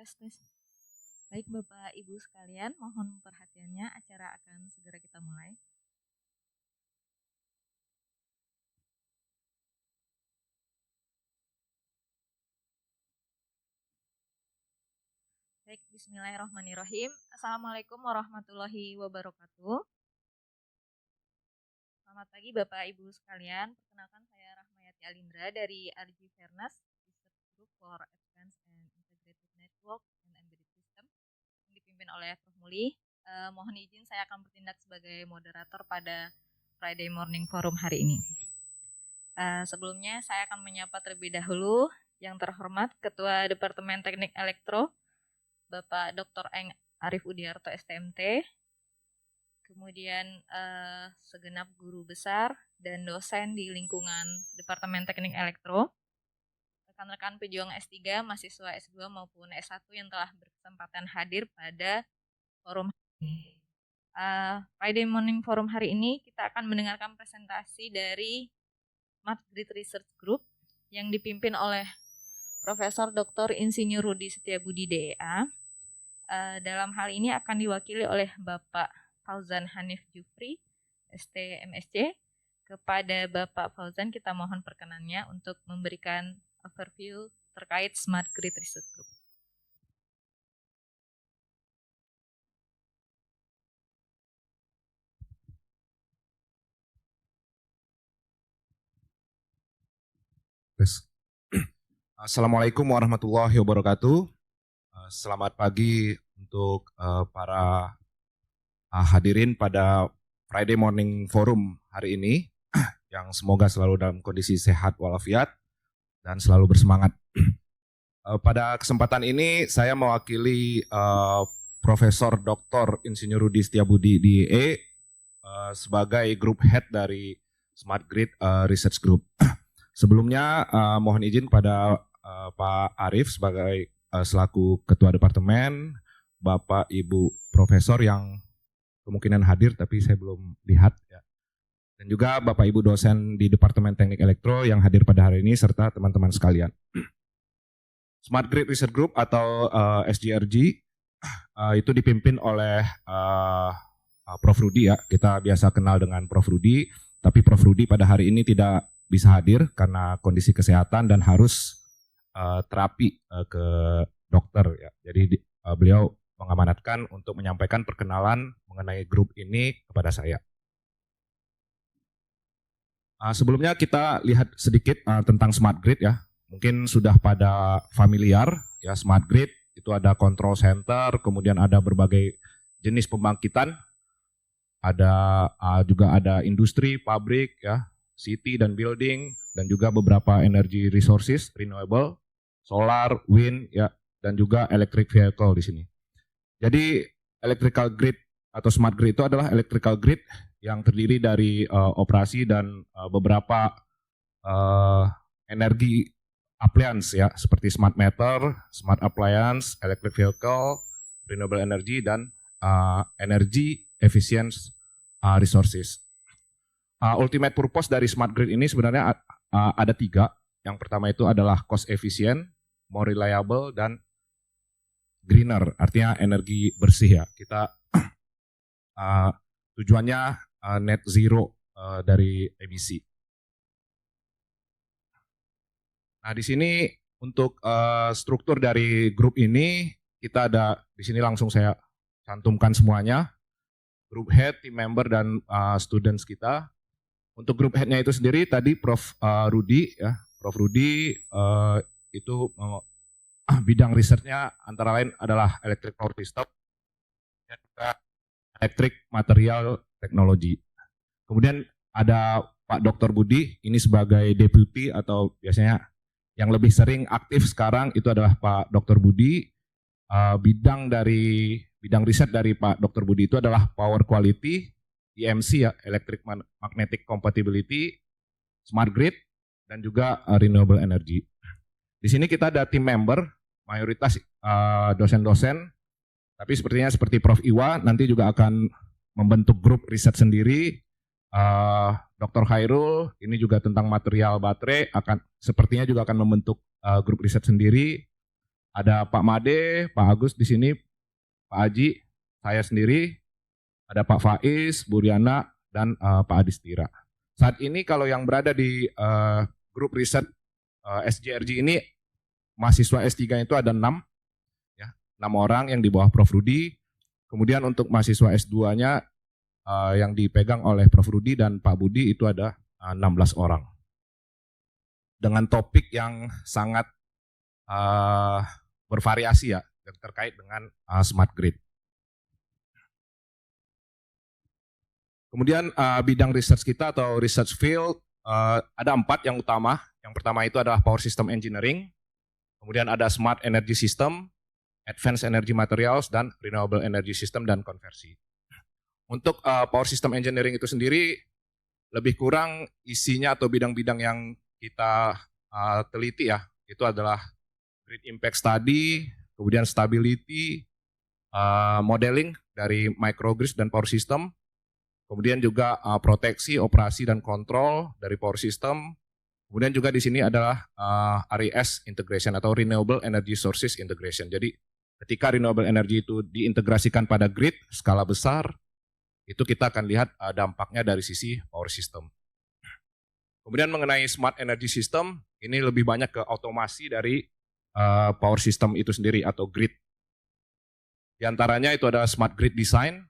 Tes, tes. Baik Bapak Ibu sekalian, mohon perhatiannya, acara akan segera kita mulai. Baik, bismillahirrahmanirrahim. Assalamualaikum warahmatullahi wabarakatuh. Selamat pagi Bapak Ibu sekalian. Perkenalkan saya Rahmayati Alindra dari RG Fairness Research Group for Advanced and Integrated Network and Embedded System yang dipimpin oleh Prof. Muli. Mohon izin saya akan bertindak sebagai moderator pada Friday Morning Forum hari ini. Sebelumnya saya akan menyapa terlebih dahulu yang terhormat Ketua Departemen Teknik Elektro, Bapak Dr. Eng Arif Udiarto STMT, kemudian segenap guru besar dan dosen di lingkungan Departemen Teknik Elektro, rekan-rekan pejuang S3, mahasiswa S2 maupun S1 yang telah berkesempatan hadir pada forum ini. Friday Morning Forum hari ini kita akan mendengarkan presentasi dari Smart Grid Research Group yang dipimpin oleh Profesor Dr. Insinyur Rudi Setiabudi DEA. Dalam hal ini akan diwakili oleh Bapak Fauzan Hanif Jufri, ST-MSc. Kepada Bapak Fauzan kita mohon perkenannya untuk memberikan overview terkait Smart Grid Research Group. Assalamualaikum warahmatullahi wabarakatuh. Selamat pagi untuk para hadirin pada Friday Morning Forum hari ini, yang semoga selalu dalam kondisi sehat walafiat dan selalu bersemangat. Pada kesempatan ini saya mewakili Profesor Dr. Insinyur Rudi Setiabudi DE sebagai Group Head dari Smart Grid Research Group. Sebelumnya mohon izin pada Pak Arif sebagai selaku Ketua Departemen, Bapak Ibu Profesor yang kemungkinan hadir tapi saya belum lihat ya. Dan juga Bapak Ibu dosen di Departemen Teknik Elektro yang hadir pada hari ini serta teman-teman sekalian. Smart Grid Research Group atau SGRG itu dipimpin oleh Prof. Rudi ya. Kita biasa kenal dengan Prof. Rudi, tapi Prof. Rudi pada hari ini tidak bisa hadir karena kondisi kesehatan dan harus terapi ke dokter ya. Jadi beliau mengamanatkan untuk menyampaikan perkenalan mengenai grup ini kepada saya. Sebelumnya kita lihat sedikit tentang Smart Grid ya. Mungkin sudah pada familiar ya, Smart Grid itu ada control center, kemudian ada berbagai jenis pembangkitan, juga ada industri, pabrik ya, city dan building, dan juga beberapa energy resources, renewable, solar, wind, ya, dan juga electric vehicle di sini. Jadi electrical grid atau smart grid itu adalah electrical grid yang terdiri dari operasi dan beberapa energi appliance ya, seperti smart meter, smart appliance, electric vehicle, renewable energy, dan energy efficient resources. Ultimate purpose dari smart grid ini sebenarnya ada 3. Yang pertama itu adalah cost efficient, more reliable, dan greener, artinya energi bersih ya. Kita tujuannya net zero dari emisi. Nah di sini untuk struktur dari grup ini kita ada di sini langsung saya cantumkan semuanya. Group head, team member, dan students kita. Untuk grup headnya itu sendiri tadi Prof. Rudi ya, Prof. Rudi itu bidang risetnya antara lain adalah electric power system dan juga electric material technology. Kemudian ada Pak Dr. Budi, ini sebagai deputy atau biasanya yang lebih sering aktif sekarang itu adalah Pak Dr. Budi. Bidang riset dari Pak Dr. Budi itu adalah power quality, EMC ya, electric magnetic compatibility, smart grid, dan juga renewable energy. Di sini kita ada tim member, mayoritas dosen-dosen, tapi sepertinya seperti Prof. Iwa nanti juga akan membentuk grup riset sendiri. Dr. Khairul ini juga tentang material baterai sepertinya juga akan membentuk grup riset sendiri. Ada Pak Made, Pak Agus di sini, Pak Aji, saya sendiri, ada Pak Faiz, Bu Riana, dan Pak Adistira. Saat ini kalau yang berada di grup riset SJRG ini, mahasiswa S3 itu ada 6, ya, 6 orang yang di bawah Prof. Rudi. Kemudian untuk mahasiswa S2-nya yang dipegang oleh Prof. Rudi dan Pak Budi itu ada 16 orang. Dengan topik yang sangat bervariasi ya, yang terkait dengan smart grid. Kemudian bidang research kita atau research field ada 4 yang utama. Yang pertama itu adalah power system engineering, kemudian ada smart energy system, advanced energy materials, dan renewable energy system dan konversi. Untuk power system engineering itu sendiri lebih kurang isinya atau bidang-bidang yang kita teliti ya, itu adalah grid impact study, kemudian stability, modeling dari microgrids dan power system, kemudian juga proteksi, operasi, dan kontrol dari power system. Kemudian juga di sini adalah RES integration atau renewable energy sources integration. Jadi ketika renewable energy itu diintegrasikan pada grid skala besar, itu kita akan lihat dampaknya dari sisi power system. Kemudian mengenai smart energy system, ini lebih banyak ke otomasi dari power system itu sendiri atau grid. Di antaranya itu ada smart grid design,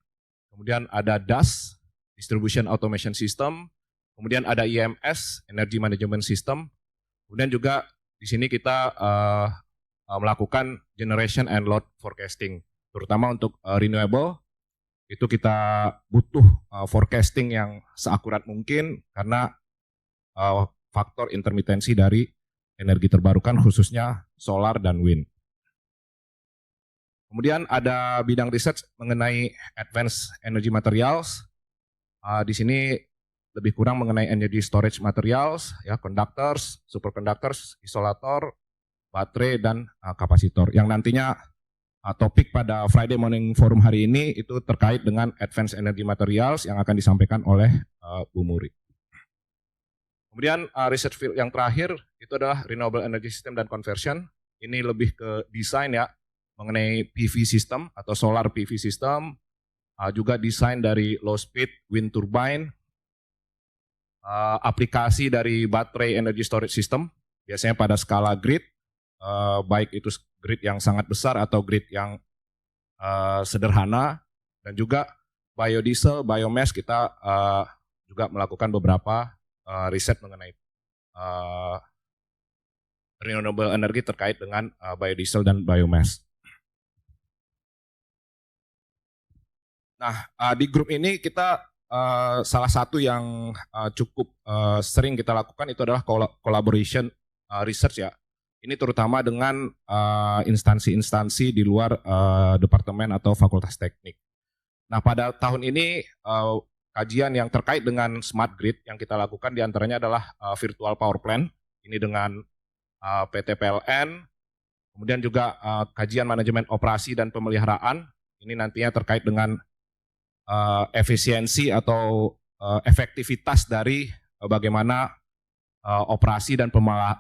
kemudian ada DAS, distribution automation system, kemudian ada EMS, energy management system, kemudian juga di sini kita melakukan generation and load forecasting, terutama untuk renewable. Itu kita butuh forecasting yang seakurat mungkin karena faktor intermitensi dari energi terbarukan khususnya solar dan wind. Kemudian ada bidang research mengenai advanced energy materials. Di sini lebih kurang mengenai energy storage materials, ya, conductors, superconductors, isolator, baterai, dan kapasitor. Yang nantinya topik pada Friday Morning Forum hari ini itu terkait dengan advanced energy materials yang akan disampaikan oleh Bu Muri. Kemudian research field yang terakhir itu adalah renewable energy system dan conversion. Ini lebih ke desain ya, mengenai PV system atau solar PV system, juga desain dari low speed wind turbine, aplikasi dari baterai energy storage system, biasanya pada skala grid, baik itu grid yang sangat besar atau grid yang sederhana, dan juga biodiesel, biomass kita juga melakukan beberapa riset mengenai renewable energy terkait dengan biodiesel dan biomass. Nah, di grup ini kita salah satu yang cukup sering kita lakukan itu adalah collaboration research ya. Ini terutama dengan instansi-instansi di luar departemen atau fakultas teknik. Nah, pada tahun ini kajian yang terkait dengan smart grid yang kita lakukan diantaranya adalah virtual power plant, ini dengan PT PLN, kemudian juga kajian manajemen operasi dan pemeliharaan, ini nantinya terkait dengan efisiensi atau efektivitas dari bagaimana operasi dan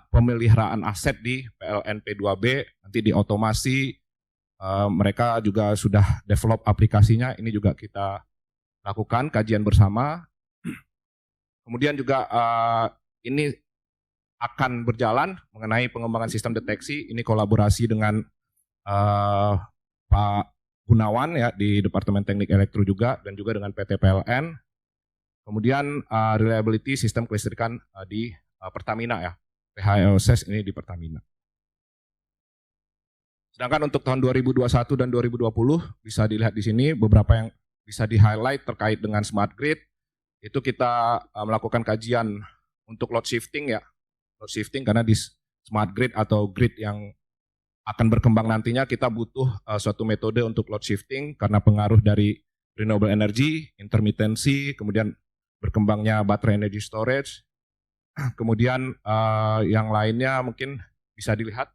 pemeliharaan aset di PLN P2B, nanti diotomasi, mereka juga sudah develop aplikasinya, ini juga kita lakukan kajian bersama. Kemudian juga ini akan berjalan mengenai pengembangan sistem deteksi, ini kolaborasi dengan Pak Gunawan ya di Departemen Teknik Elektro juga, dan juga dengan PT PLN. Kemudian reliability sistem kelistrikan di Pertamina ya, PHLSS ini di Pertamina. Sedangkan untuk tahun 2021 dan 2020 bisa dilihat di sini beberapa yang bisa di-highlight terkait dengan smart grid. Itu kita melakukan kajian untuk load shifting ya. Load shifting karena di smart grid atau grid yang akan berkembang nantinya kita butuh suatu metode untuk load shifting karena pengaruh dari renewable energy, intermitensi, kemudian berkembangnya baterai energy storage. Kemudian yang lainnya mungkin bisa dilihat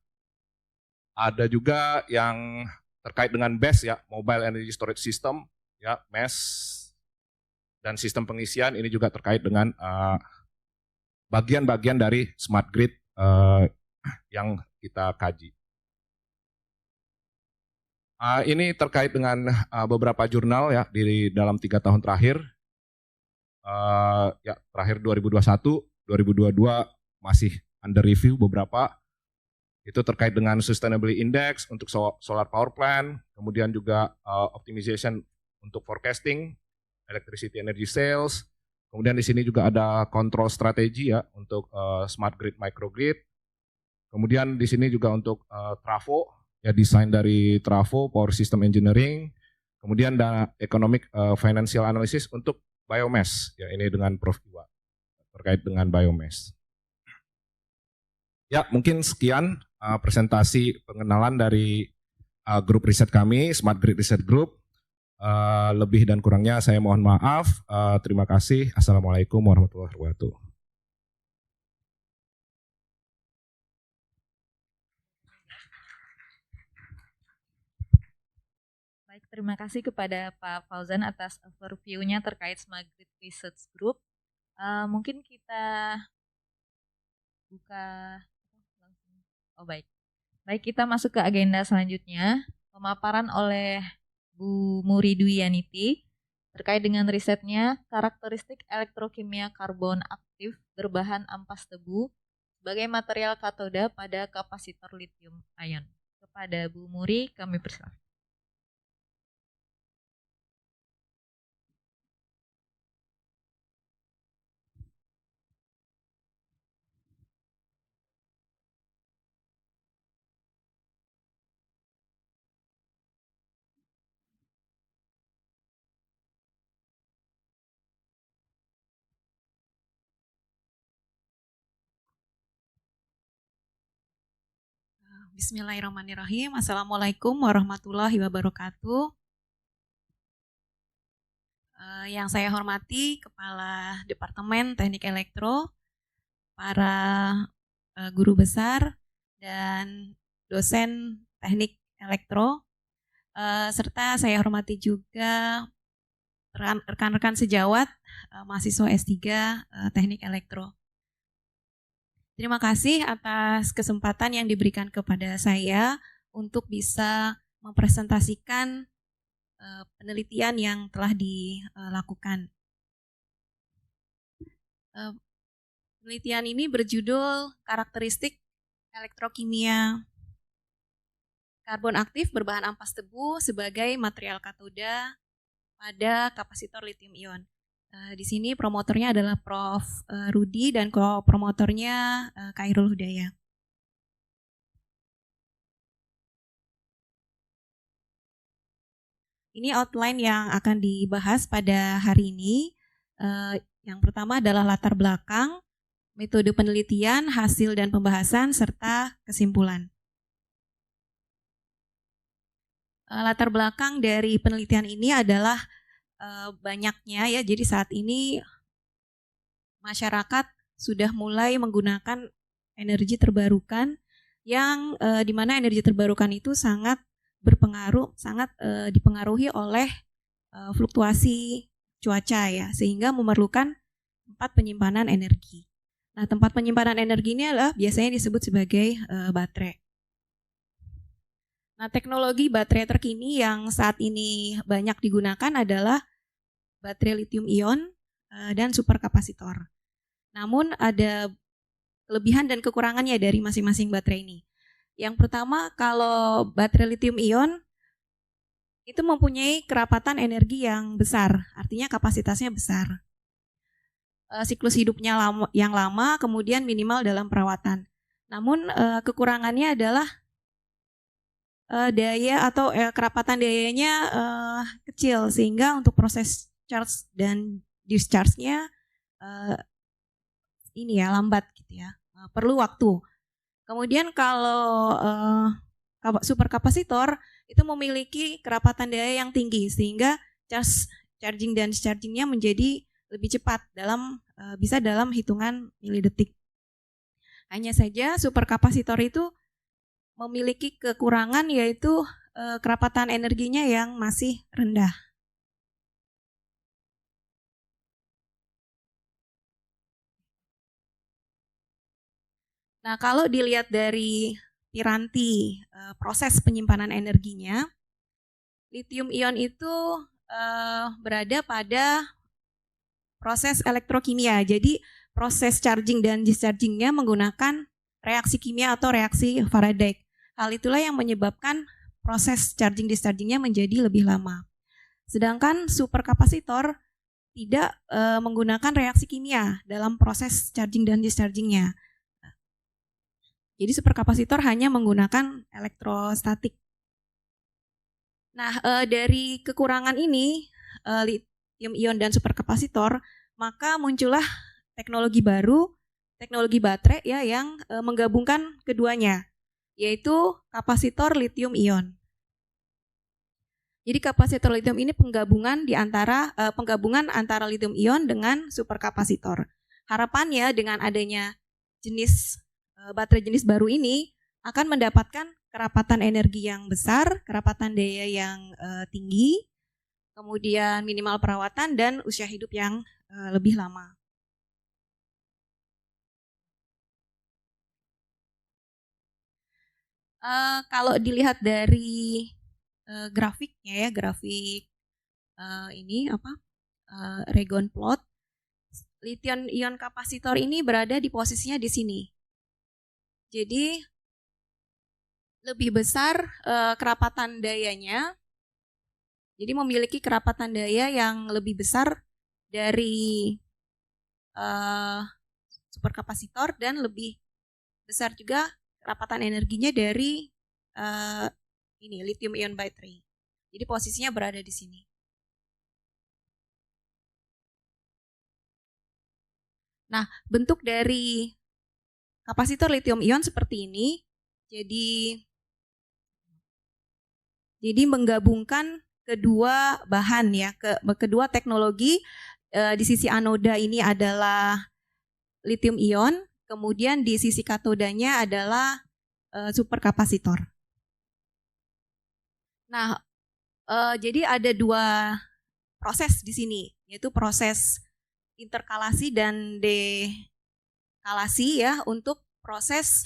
ada juga yang terkait dengan BESS ya, Mobile Energy Storage System ya, MES, dan sistem pengisian ini juga terkait dengan bagian-bagian dari smart grid yang kita kaji. Ini terkait dengan beberapa jurnal ya di dalam 3 tahun terakhir. Ya terakhir 2021, 2022 masih under review beberapa. Itu terkait dengan sustainability index untuk solar power plant, kemudian juga optimization untuk forecasting, electricity energy sales. Kemudian di sini juga ada control strategi ya untuk smart grid, microgrid. Kemudian di sini juga untuk trafo, ya desain dari trafo, power system engineering. Kemudian ada economic financial analysis untuk biomass, ya ini dengan Prof. Iwa terkait dengan biomass. Ya mungkin sekian presentasi pengenalan dari grup riset kami, Smart Grid Research Group. Lebih dan kurangnya saya mohon maaf. Terima kasih. Assalamualaikum warahmatullahi wabarakatuh. Baik, terima kasih kepada Pak Fauzan atas overview-nya terkait Smart Grid Research Group. Mungkin kita buka langsung. Oh baik. Baik, kita masuk ke agenda selanjutnya. Pemaparan oleh Bu Muri Dwi Yaniti terkait dengan risetnya karakteristik elektrokimia karbon aktif berbahan ampas tebu sebagai material katoda pada kapasitor lithium ion. Kepada Bu Muri kami persilakan. Bismillahirrahmanirrahim. Assalamualaikum warahmatullahi wabarakatuh. Yang saya hormati Kepala Departemen Teknik Elektro, para guru besar dan dosen Teknik Elektro, serta saya hormati juga rekan-rekan sejawat mahasiswa S3 Teknik Elektro. Terima kasih atas kesempatan yang diberikan kepada saya untuk bisa mempresentasikan penelitian yang telah dilakukan. Penelitian ini berjudul karakteristik elektrokimia karbon aktif berbahan ampas tebu sebagai material katoda pada kapasitor lithium ion. Di sini promotornya adalah Prof. Rudi dan co-promotornya Khairul Hudaya. Ini outline yang akan dibahas pada hari ini. Yang pertama adalah latar belakang, metode penelitian, hasil dan pembahasan, serta kesimpulan. Latar belakang dari penelitian ini adalah banyaknya ya, jadi saat ini masyarakat sudah mulai menggunakan energi terbarukan yang dimana energi terbarukan itu sangat berpengaruh, sangat dipengaruhi oleh fluktuasi cuaca ya, sehingga memerlukan tempat penyimpanan energi. Nah, tempat penyimpanan energi ini adalah biasanya disebut sebagai baterai. Nah, teknologi baterai terkini yang saat ini banyak digunakan adalah baterai lithium ion dan superkapasitor. Namun ada kelebihan dan kekurangannya dari masing-masing baterai ini. Yang pertama, kalau baterai lithium ion itu mempunyai kerapatan energi yang besar, artinya kapasitasnya besar. Siklus hidupnya yang lama, kemudian minimal dalam perawatan. Namun kekurangannya adalah daya atau kerapatan dayanya kecil, sehingga untuk proses charge dan discharge-nya ini ya lambat gitu ya, perlu waktu. Kemudian kalau superkapasitor itu memiliki kerapatan daya yang tinggi, sehingga charging dan discharging-nya menjadi lebih cepat bisa dalam hitungan milidetik. Hanya saja superkapasitor itu memiliki kekurangan, yaitu kerapatan energinya yang masih rendah. Nah, kalau dilihat dari piranti proses penyimpanan energinya, Lithium ion itu berada pada proses elektrokimia. Jadi proses charging dan discharging-nya menggunakan reaksi kimia atau reaksi Faraday. Hal itulah yang menyebabkan proses charging discharging-nya menjadi lebih lama. Sedangkan superkapasitor tidak menggunakan reaksi kimia dalam proses charging dan discharging-nya. Jadi superkapasitor hanya menggunakan elektrostatik. Nah, dari kekurangan ini, lithium ion dan superkapasitor, maka muncullah teknologi baru, teknologi baterai ya yang menggabungkan keduanya, yaitu kapasitor lithium ion. Jadi kapasitor lithium ini penggabungan antara lithium ion dengan superkapasitor. Harapannya dengan adanya jenis baterai jenis baru ini akan mendapatkan kerapatan energi yang besar, kerapatan daya yang tinggi, kemudian minimal perawatan dan usia hidup yang lebih lama. Kalau dilihat dari grafiknya ya, grafik ini Raygon plot, lithium ion kapasitor ini berada di posisinya di sini. Jadi lebih besar kerapatan dayanya, jadi memiliki kerapatan daya yang lebih besar dari superkapasitor dan lebih besar juga kerapatan energinya dari lithium ion battery. Jadi posisinya berada di sini. Nah, bentuk dari kapasitor lithium ion seperti ini. Jadi menggabungkan kedua bahan ya, kedua teknologi. Di sisi anoda ini adalah lithium ion, kemudian di sisi katodanya adalah superkapasitor. Nah, jadi ada dua proses di sini, yaitu proses interkalasi dan dekalasi ya untuk proses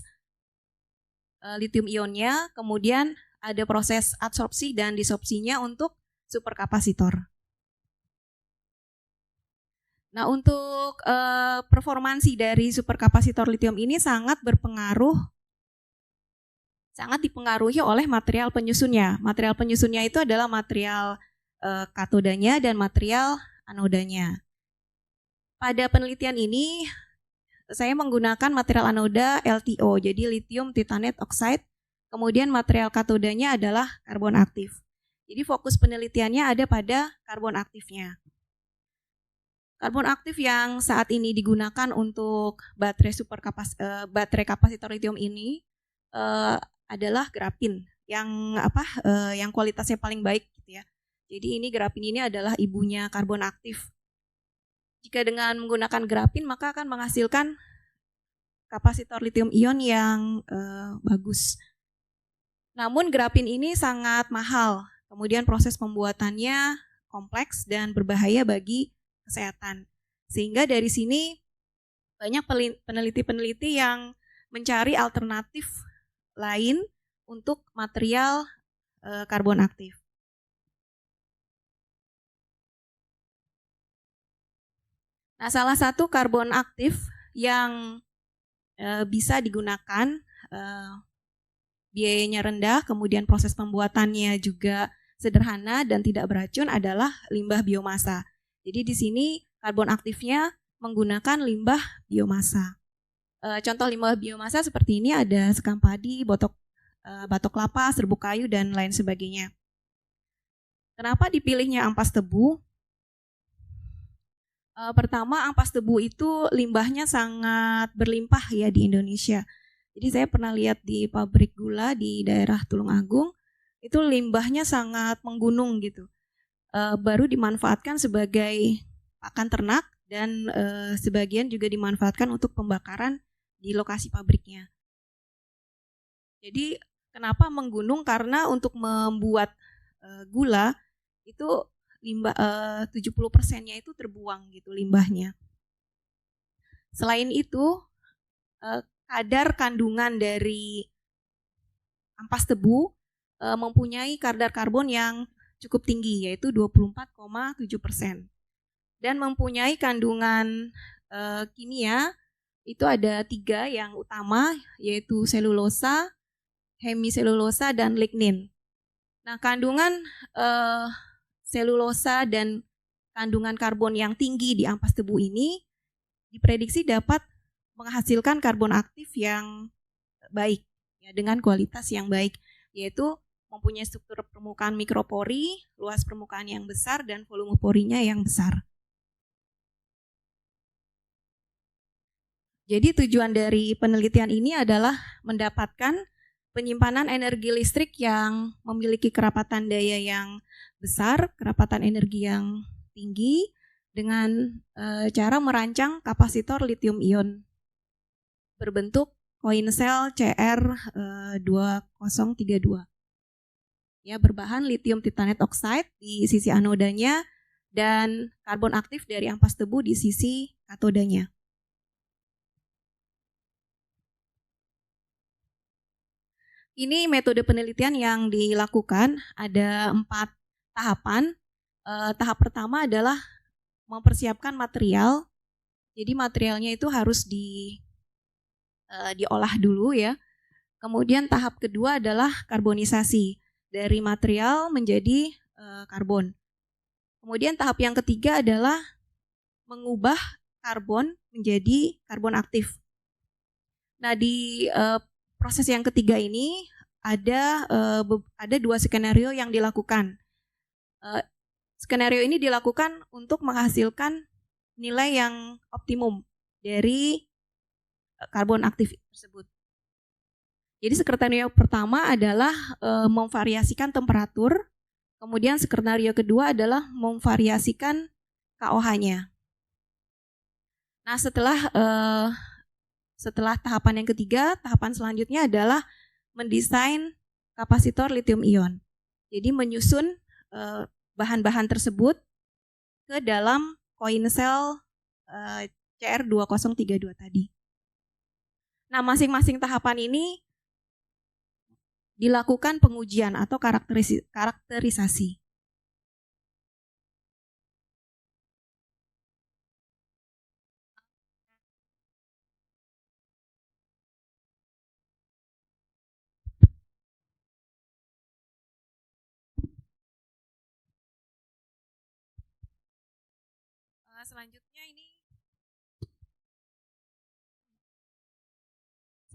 lithium ionnya, kemudian ada proses adsorpsi dan disorpsinya untuk superkapasitor. Nah, untuk performansi dari superkapasitor lithium ini sangat dipengaruhi oleh material penyusunnya. Material penyusunnya itu adalah material katodanya dan material anodanya. Pada penelitian ini, saya menggunakan material anoda LTO, jadi lithium titanate oxide. Kemudian material katodanya adalah karbon aktif. Jadi fokus penelitiannya ada pada karbon aktifnya. Karbon aktif yang saat ini digunakan untuk baterai kapasitor lithium ini adalah grafin yang kualitasnya paling baik gitu ya. Jadi ini grafin ini adalah ibunya karbon aktif. Jika dengan menggunakan grafin maka akan menghasilkan kapasitor lithium ion yang bagus. Namun grafin ini sangat mahal, kemudian proses pembuatannya kompleks dan berbahaya bagi kesehatan. Sehingga dari sini banyak peneliti-peneliti yang mencari alternatif lain untuk material karbon aktif. Nah, salah satu karbon aktif yang bisa digunakan, biayanya rendah, kemudian proses pembuatannya juga sederhana dan tidak beracun adalah limbah biomasa. Jadi di sini karbon aktifnya menggunakan limbah biomasa. Contoh limbah biomasa seperti ini ada sekam padi, batok kelapa, serbuk kayu, dan lain sebagainya. Kenapa dipilihnya ampas tebu? Pertama, ampas tebu itu limbahnya sangat berlimpah ya di Indonesia. Jadi saya pernah lihat di pabrik gula di daerah Tulungagung, itu limbahnya sangat menggunung gitu. Baru dimanfaatkan sebagai pakan ternak dan sebagian juga dimanfaatkan untuk pembakaran di lokasi pabriknya. Jadi kenapa menggunung? Karena untuk membuat gula itu limbah 70%-nya itu terbuang gitu limbahnya. Selain itu kadar kandungan dari ampas tebu mempunyai kadar karbon yang cukup tinggi, yaitu 24,7%. Dan mempunyai kandungan kimia itu ada 3 yang utama, yaitu selulosa, hemiselulosa, dan lignin. Nah, kandungan selulosa dan kandungan karbon yang tinggi di ampas tebu ini diprediksi dapat menghasilkan karbon aktif yang baik, ya, dengan kualitas yang baik, yaitu mempunyai struktur permukaan mikropori, luas permukaan yang besar, dan volume porinya yang besar. Jadi tujuan dari penelitian ini adalah mendapatkan penyimpanan energi listrik yang memiliki kerapatan daya yang besar, kerapatan energi yang tinggi, dengan cara merancang kapasitor lithium ion berbentuk coin cell CR2032. Ya, berbahan lithium titanate oxide di sisi anodanya dan karbon aktif dari ampas tebu di sisi katodanya. Ini metode penelitian yang dilakukan, ada 4 tahapan. Tahap pertama adalah mempersiapkan material. Jadi materialnya itu harus diolah dulu, ya. Kemudian tahap kedua adalah karbonisasi dari material menjadi karbon. Kemudian tahap yang ketiga adalah mengubah karbon menjadi karbon aktif. Nah, di proses yang ketiga ini ada 2 skenario yang dilakukan. Skenario ini dilakukan untuk menghasilkan nilai yang optimum dari karbon aktif tersebut. Jadi skenario pertama adalah memvariasikan temperatur, kemudian skenario kedua adalah memvariasikan KOH-nya. Nah, setelah tahapan yang ketiga, tahapan selanjutnya adalah mendesain kapasitor lithium ion. Jadi menyusun bahan-bahan tersebut ke dalam coin cell CR2032 tadi. Nah, masing-masing tahapan ini dilakukan pengujian atau karakterisasi.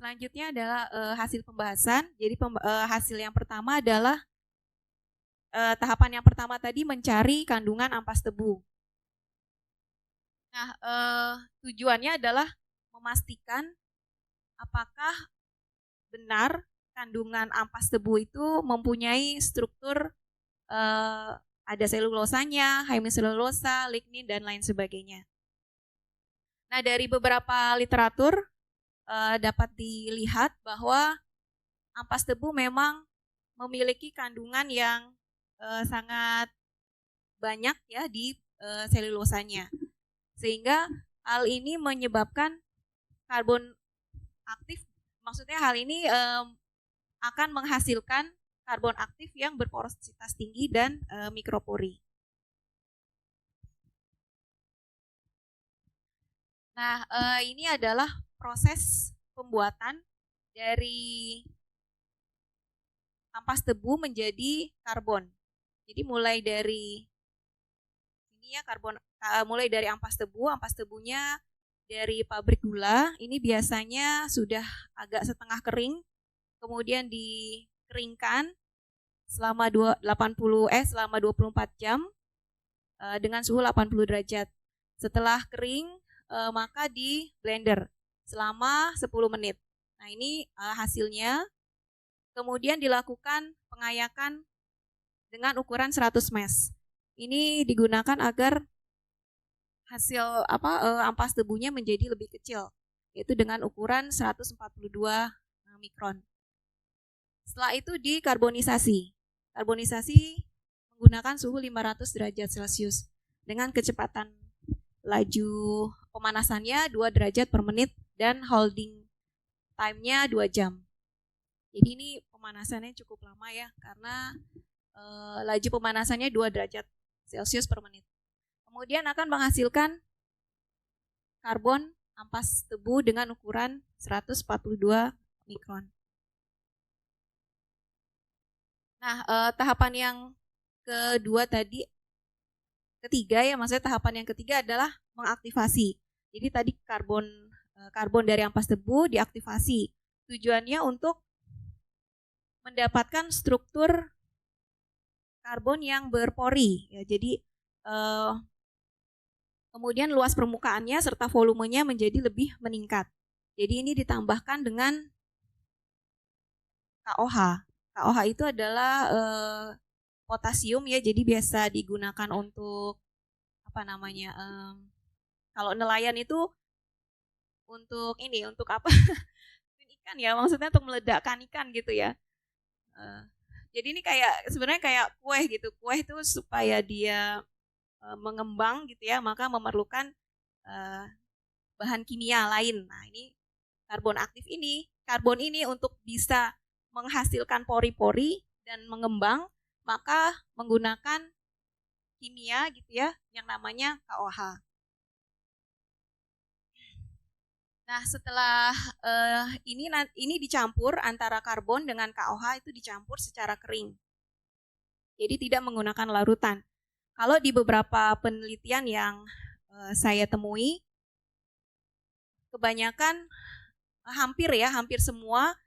Selanjutnya adalah hasil pembahasan. Jadi hasil yang pertama adalah tahapan yang pertama tadi mencari kandungan ampas tebu. Nah, tujuannya adalah memastikan apakah benar kandungan ampas tebu itu mempunyai struktur ada selulosanya, hemiselulosa, lignin, dan lain sebagainya. Nah, dari beberapa literatur dapat dilihat bahwa ampas tebu memang memiliki kandungan yang sangat banyak, ya, di selulosanya, sehingga hal ini menyebabkan karbon aktif. Maksudnya hal ini akan menghasilkan karbon aktif yang berporositas tinggi dan mikropori. Nah, ini adalah proses pembuatan dari ampas tebu menjadi karbon. Jadi mulai dari ini, ya, mulai dari ampas tebunya dari pabrik gula, ini biasanya sudah agak setengah kering, kemudian dikeringkan selama 24 jam dengan suhu 80 derajat. Setelah kering, maka di blender selama 10 menit. Nah, ini hasilnya. Kemudian dilakukan pengayakan dengan ukuran 100 mesh. Ini digunakan agar hasil ampas tebunya menjadi lebih kecil, yaitu dengan ukuran 142 mikron. Setelah itu dikarbonisasi. Karbonisasi menggunakan suhu 500 derajat Celcius dengan kecepatan laju pemanasannya 2 derajat per menit dan holding time-nya 2 jam. Jadi ini pemanasannya cukup lama, ya, karena laju pemanasannya 2 derajat Celcius per menit. Kemudian akan menghasilkan karbon ampas tebu dengan ukuran 142 mikron. Nah, tahapan yang ketiga ya, maksudnya tahapan yang ketiga adalah mengaktifasi. Jadi tadi karbon dari ampas tebu diaktifasi. Tujuannya untuk mendapatkan struktur karbon yang berpori. Ya, jadi kemudian luas permukaannya serta volumenya menjadi lebih meningkat. Jadi ini ditambahkan dengan KOH. KOH itu adalah potasium ya, jadi biasa digunakan untuk kalau nelayan itu untuk apa? Ikan ya, maksudnya untuk meledakkan ikan gitu ya. Jadi ini sebenarnya kayak kue gitu. Kue itu supaya dia mengembang gitu ya, maka memerlukan bahan kimia lain. Nah, ini karbon ini untuk bisa menghasilkan pori-pori dan mengembang, maka menggunakan kimia gitu ya, yang namanya KOH. Nah, setelah ini dicampur antara karbon dengan KOH itu dicampur secara kering. Jadi tidak menggunakan larutan. Kalau di beberapa penelitian yang saya temui, kebanyakan hampir semua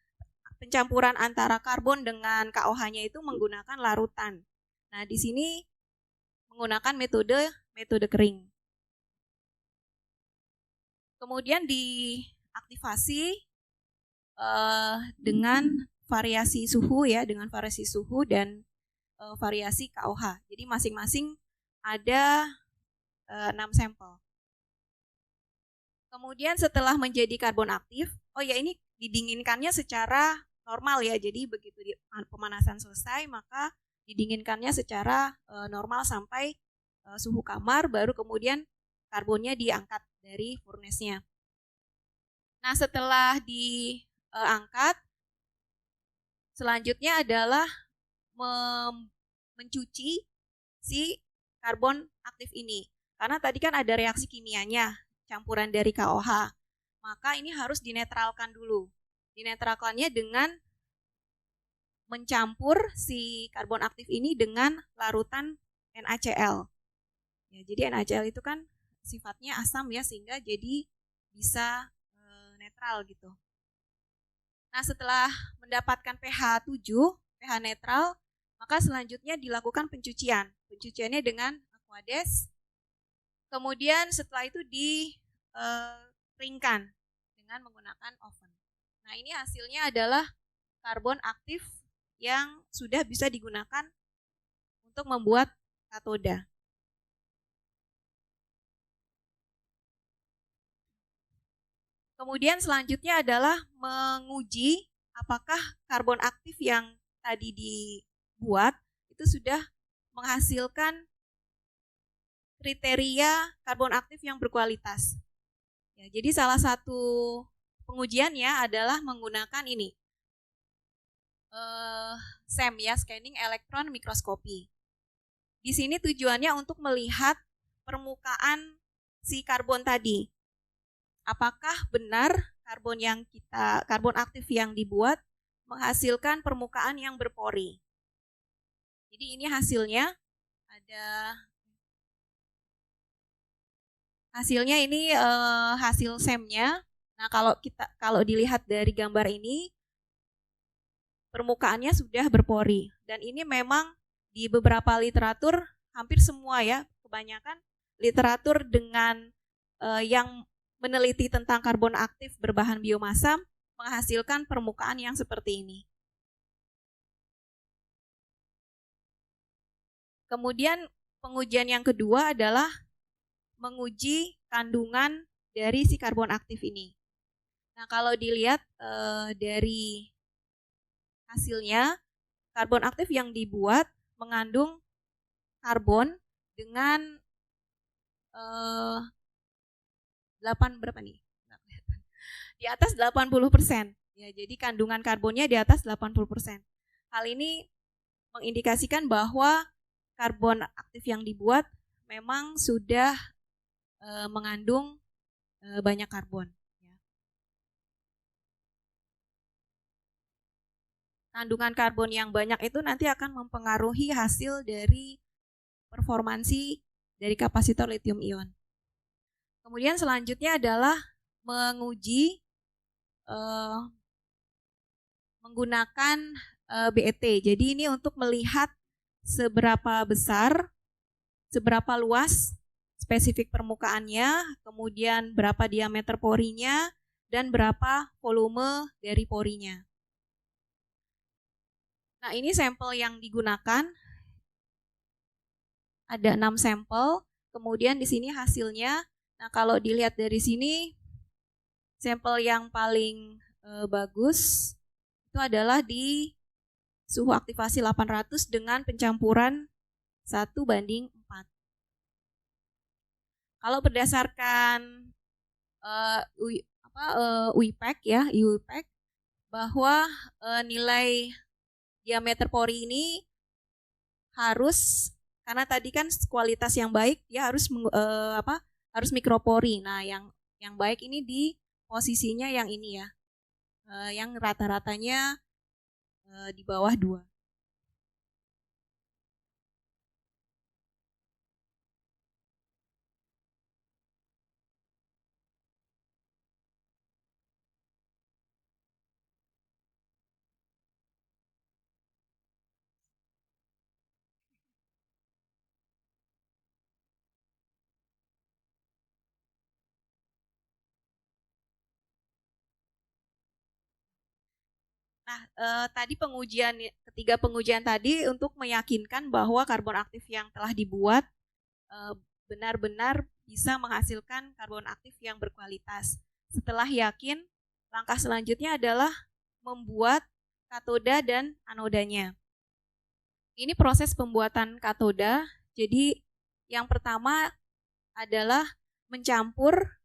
pencampuran antara karbon dengan KOH-nya itu menggunakan larutan. Nah, di sini menggunakan metode kering. Kemudian diaktifasi dengan variasi suhu ya, dan variasi KOH. Jadi masing-masing ada 6 sampel. Kemudian setelah menjadi karbon aktif, ini didinginkannya secara normal ya. Jadi begitu pemanasan selesai, maka didinginkannya secara normal sampai suhu kamar, baru kemudian karbonnya diangkat dari furnace-nya. Nah, setelah diangkat, selanjutnya adalah mencuci si karbon aktif ini. Karena tadi kan ada reaksi kimianya, campuran dari KOH. Maka ini harus dinetralkan dulu. Dinetralkannya dengan mencampur si karbon aktif ini dengan larutan NaCl. Ya, jadi NaCl itu kan sifatnya asam ya, sehingga jadi bisa netral gitu. Nah, setelah mendapatkan pH 7, pH netral, maka selanjutnya dilakukan pencucian. Pencuciannya dengan Aquades. Kemudian setelah itu dikeringkan dengan menggunakan oven. Nah, ini hasilnya adalah karbon aktif yang sudah bisa digunakan untuk membuat katoda. Kemudian selanjutnya adalah menguji apakah karbon aktif yang tadi dibuat itu sudah menghasilkan kriteria karbon aktif yang berkualitas. Ya, jadi salah satu pengujiannya adalah menggunakan ini, SEM ya, scanning elektron mikroskopi. Di sini tujuannya untuk melihat permukaan si karbon tadi. Apakah benar karbon aktif yang dibuat menghasilkan permukaan yang berpori. Jadi ini hasilnya ini hasil SEM-nya. Nah, kalau dilihat dari gambar ini, permukaannya sudah berpori, dan ini memang di beberapa literatur hampir semua ya, kebanyakan literatur dengan yang meneliti tentang karbon aktif berbahan biomasa menghasilkan permukaan yang seperti ini. Kemudian pengujian yang kedua adalah menguji kandungan dari si karbon aktif ini. Nah, kalau dilihat dari hasilnya, karbon aktif yang dibuat mengandung karbon dengan 80%. Ya, jadi kandungan karbonnya di atas 80%. Hal ini mengindikasikan bahwa karbon aktif yang dibuat memang sudah mengandung banyak karbon. Kandungan karbon yang banyak itu nanti akan mempengaruhi hasil dari performansi dari kapasitor lithium ion. Kemudian selanjutnya adalah menguji menggunakan BET. Jadi ini untuk melihat seberapa besar, seberapa luas spesifik permukaannya, kemudian berapa diameter porinya, dan berapa volume dari porinya. Nah, ini sampel yang digunakan. Ada 6 sampel, kemudian di sini hasilnya. Nah, kalau dilihat dari sini, sampel yang paling bagus itu adalah di suhu aktivasi 800 dengan pencampuran 1:4. Kalau berdasarkan UIPAC ya, UIPAC, bahwa nilai diameter pori ini harus, karena tadi kan kualitas yang baik dia harus harus mikropori. Nah, yang baik ini di posisinya yang ini ya, yang rata-ratanya di bawah 2. Nah, ketiga pengujian tadi untuk meyakinkan bahwa karbon aktif yang telah dibuat benar-benar bisa menghasilkan karbon aktif yang berkualitas. Setelah yakin, langkah selanjutnya adalah membuat katoda dan anodanya. Ini proses pembuatan katoda. Jadi yang pertama adalah mencampur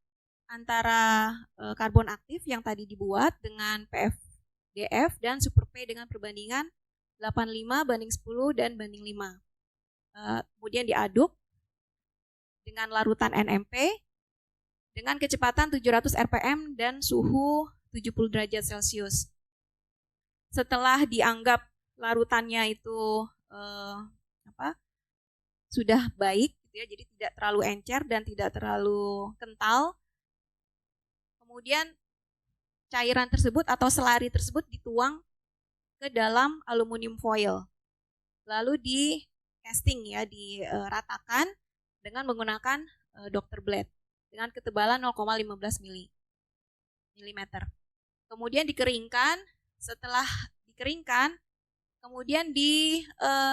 antara karbon aktif yang tadi dibuat dengan PFDF dan Super P dengan perbandingan 85:10 dan banding 5. Kemudian diaduk dengan larutan NMP dengan kecepatan 700 rpm dan suhu 70 derajat Celcius. Setelah dianggap larutannya itu sudah baik gitu ya, jadi tidak terlalu encer dan tidak terlalu kental, kemudian cairan tersebut atau selari tersebut dituang ke dalam aluminium foil, lalu di casting ya, diratakan dengan menggunakan Dr. Blade dengan ketebalan 0,15 mm. Kemudian dikeringkan. Setelah dikeringkan, kemudian di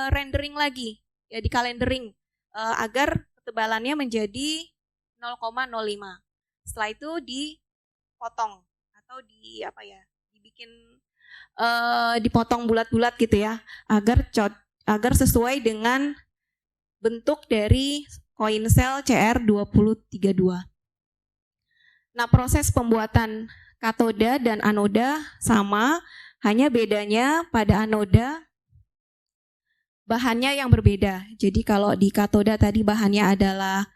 rendering lagi, ya di kalendering agar ketebalannya menjadi 0,05. Setelah itu dipotong atau dipotong bulat-bulat gitu ya, agar sesuai dengan bentuk dari coin cell CR2032. Nah, proses pembuatan katoda dan anoda sama, hanya bedanya pada anoda bahannya yang berbeda. Jadi kalau di katoda tadi bahannya adalah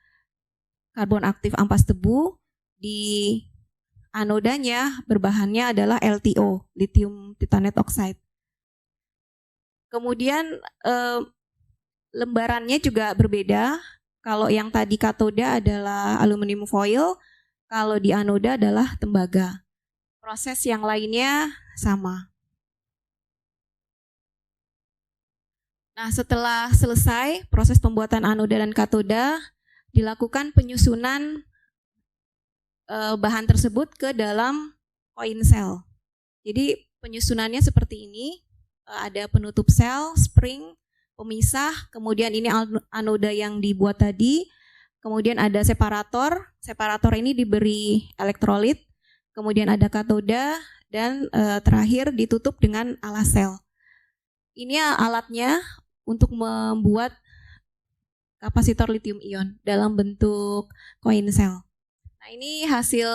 karbon aktif ampas tebu, di anodanya berbahannya adalah LTO, lithium titanate oxide. Kemudian lembarannya juga berbeda. Kalau yang tadi katoda adalah aluminium foil, kalau di anoda adalah tembaga. Proses yang lainnya sama. Nah, setelah selesai proses pembuatan anoda dan katoda, dilakukan penyusunan bahan tersebut ke dalam coin cell. Jadi penyusunannya seperti ini, ada penutup sel, spring, pemisah, kemudian ini anoda yang dibuat tadi, kemudian ada separator ini diberi elektrolit, kemudian ada katoda, dan terakhir ditutup dengan alas sel. Ini alatnya untuk membuat kapasitor lithium ion dalam bentuk coin cell. Nah, ini hasil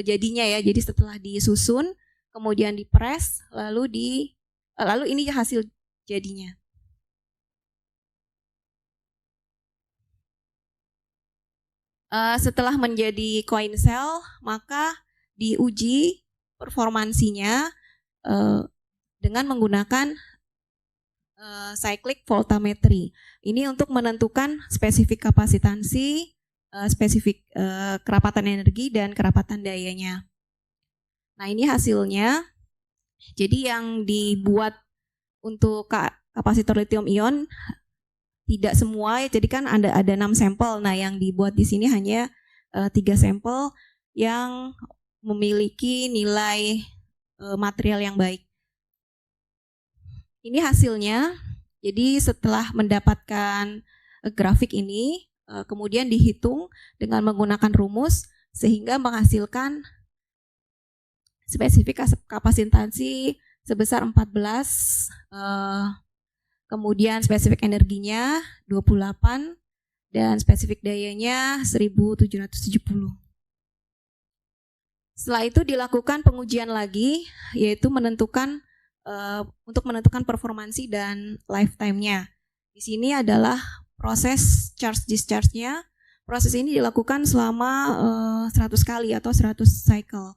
jadinya ya. Jadi setelah disusun, kemudian dipres, lalu ini hasil jadinya. Setelah menjadi coin cell, maka diuji performansinya dengan menggunakan cyclic voltammetry. Ini untuk menentukan spesifik kapasitansi, spesifik kerapatan energi dan kerapatan dayanya. Nah, ini hasilnya. Jadi yang dibuat untuk kapasitor lithium ion tidak semua, jadi kan ada 6 sampel. Nah, yang dibuat di sini hanya 3 sampel yang memiliki nilai material yang baik. Ini hasilnya. Jadi setelah mendapatkan grafik ini, kemudian dihitung dengan menggunakan rumus sehingga menghasilkan spesifik kapasitansi sebesar 14, kemudian spesifik energinya 28 dan spesifik dayanya 1770. Setelah itu dilakukan pengujian lagi, yaitu untuk menentukan performansi dan lifetime-nya. Di sini adalah proses charge discharge-nya. Proses ini dilakukan selama 100 kali atau 100 cycle.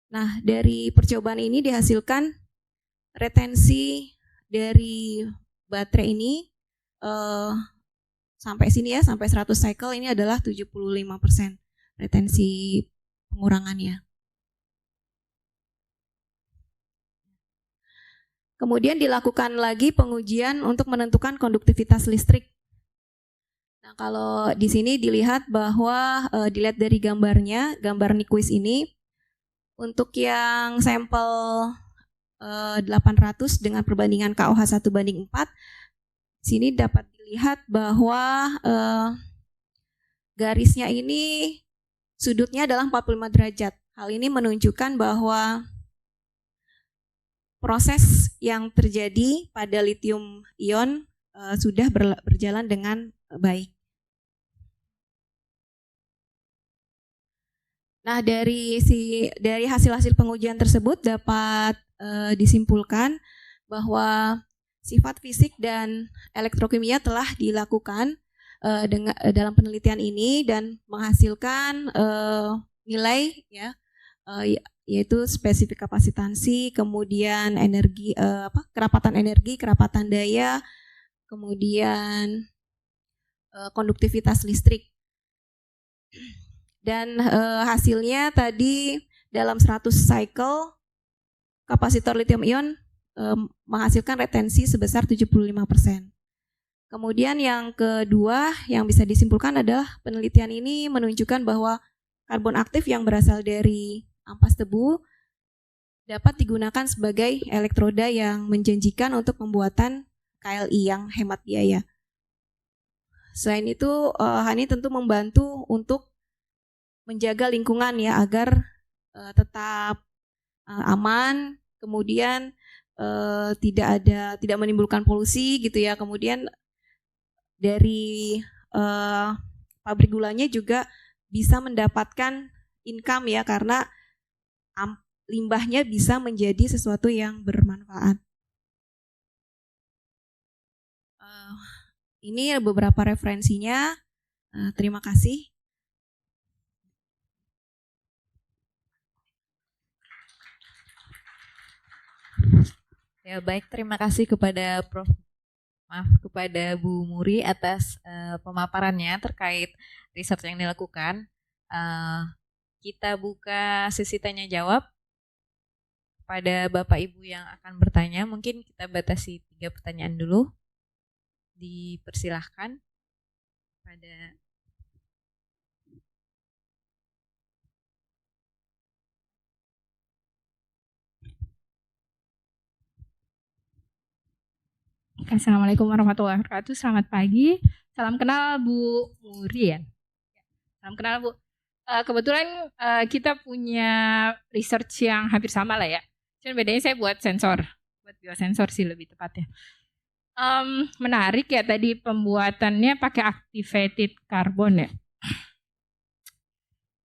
Nah, dari percobaan ini dihasilkan retensi dari baterai ini sampai sini ya, sampai 100 cycle ini adalah 75% retensi pengurangannya. Kemudian dilakukan lagi pengujian untuk menentukan konduktivitas listrik. Nah, kalau di sini dilihat bahwa dilihat dari gambarnya, gambar Nyquist ini, untuk yang sampel 800 dengan perbandingan KOH 1:4, sini dapat dilihat bahwa garisnya ini sudutnya adalah 45 derajat. Hal ini menunjukkan bahwa proses yang terjadi pada lithium ion sudah berjalan dengan baik. Nah, dari hasil-hasil pengujian tersebut dapat disimpulkan bahwa sifat fisik dan elektrokimia telah dilakukan dalam penelitian ini dan menghasilkan nilai ya, yaitu spesifik kapasitansi, kemudian energi, kerapatan energi, kerapatan daya, kemudian konduktivitas listrik. Dan hasilnya tadi dalam 100 cycle kapasitor lithium ion menghasilkan retensi sebesar 75%. Kemudian yang kedua yang bisa disimpulkan adalah penelitian ini menunjukkan bahwa karbon aktif yang berasal dari ampas tebu dapat digunakan sebagai elektroda yang menjanjikan untuk pembuatan KLI yang hemat biaya. Selain itu, hal ini tentu membantu untuk menjaga lingkungan ya agar tetap aman, kemudian tidak menimbulkan polusi gitu ya. Kemudian dari pabrik gulanya juga bisa mendapatkan income ya karena limbahnya bisa menjadi sesuatu yang bermanfaat. Ini beberapa referensinya. Terima kasih. Ya, baik, terima kasih kepada kepada Bu Muri atas pemaparannya terkait riset yang dilakukan. Kita buka sesi tanya jawab pada Bapak Ibu yang akan bertanya. Mungkin kita batasi 3 pertanyaan dulu. Dipersilahkan pada Assalamualaikum warahmatullahi wabarakatuh. Selamat pagi. Salam kenal Bu Muri ya. Salam kenal Bu. Kebetulan kita punya research yang hampir sama lah ya. Cuma bedanya saya buat sensor, buat biosensor sih lebih tepatnya. Menarik ya tadi pembuatannya pakai activated carbon ya.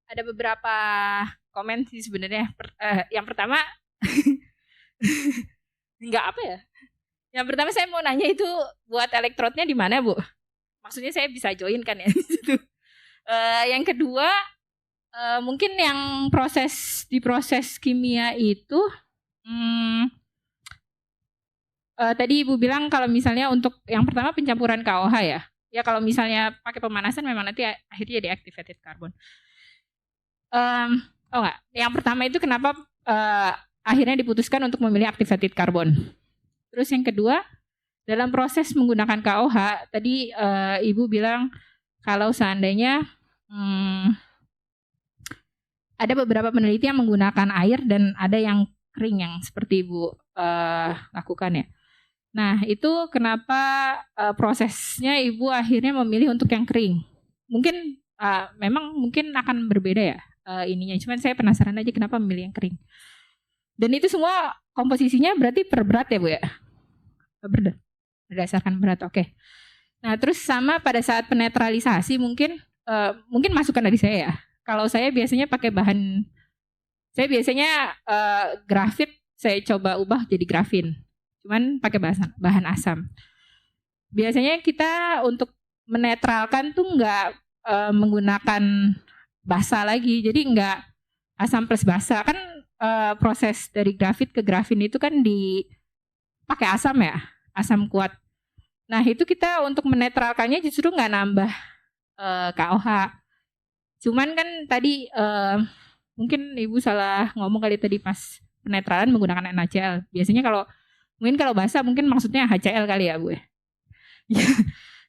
Ada beberapa komen sih sebenarnya. Yang pertama, enggak apa ya? Yang pertama saya mau nanya itu buat elektrodnya di mana Bu? Maksudnya saya bisa join kan ya di situ. Yang kedua, mungkin yang di proses kimia itu, tadi Ibu bilang kalau misalnya untuk yang pertama pencampuran KOH ya. Ya kalau misalnya pakai pemanasan memang nanti akhirnya jadi activated carbon. Enggak. Yang pertama itu kenapa akhirnya diputuskan untuk memilih activated carbon. Terus yang kedua, dalam proses menggunakan KOH, tadi Ibu bilang kalau seandainya ada beberapa peneliti yang menggunakan air dan ada yang kering yang seperti Ibu lakukan ya. Nah itu kenapa prosesnya Ibu akhirnya memilih untuk yang kering. Mungkin memang mungkin akan berbeda ya ininya. Cuman saya penasaran aja kenapa memilih yang kering. Dan itu semua komposisinya berarti per berat ya Bu ya? Berdasarkan berat, oke. Nah terus sama pada saat penetralisasi mungkin masukan dari saya ya. Kalau saya biasanya pakai bahan, saya biasanya grafit saya coba ubah jadi grafin. Cuman pakai bahan asam. Biasanya kita untuk menetralkan tuh nggak menggunakan basa lagi. Jadi nggak asam plus basa. Kan proses dari grafit ke grafin itu kan dipakai asam ya. Asam kuat. Nah itu kita untuk menetralkannya justru nggak nambah KOH. Cuman kan tadi mungkin Ibu salah ngomong kali tadi pas penetralan menggunakan NaCl. Biasanya mungkin kalau basah mungkin maksudnya HCl kali ya Bu ya.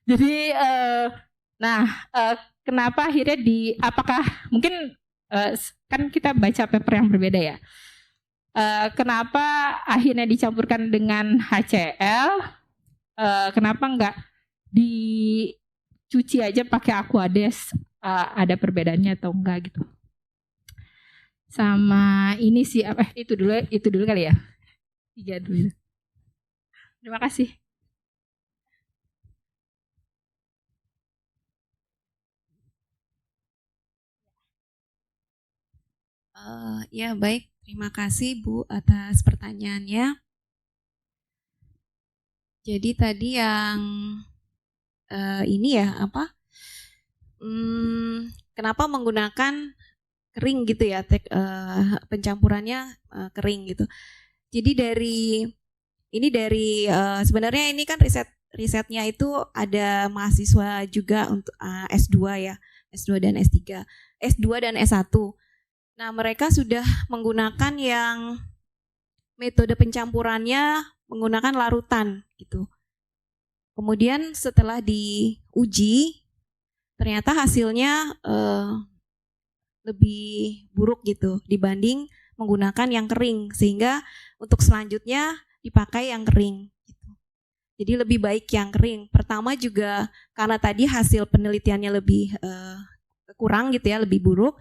Jadi kenapa akhirnya apakah mungkin kan kita baca paper yang berbeda ya. Kenapa akhirnya dicampurkan dengan HCl? Kenapa enggak dicuci aja pakai Aquades? Ada perbedaannya atau enggak gitu? Sama ini sih itu dulu kali ya. 3 dulu. Terima kasih. Ya baik, terima kasih Bu atas pertanyaannya. Jadi tadi yang ini ya kenapa menggunakan kering gitu ya, pencampurannya kering gitu. Jadi sebenarnya ini kan risetnya itu ada mahasiswa juga untuk S2 ya, S2 dan S3, S2 dan S1. Nah mereka sudah menggunakan yang metode pencampurannya menggunakan larutan gitu. Kemudian setelah diuji ternyata hasilnya lebih buruk gitu dibanding menggunakan yang kering, sehingga untuk selanjutnya dipakai yang kering gitu. Jadi lebih baik yang kering. Pertama juga karena tadi hasil penelitiannya lebih kurang gitu ya, lebih buruk.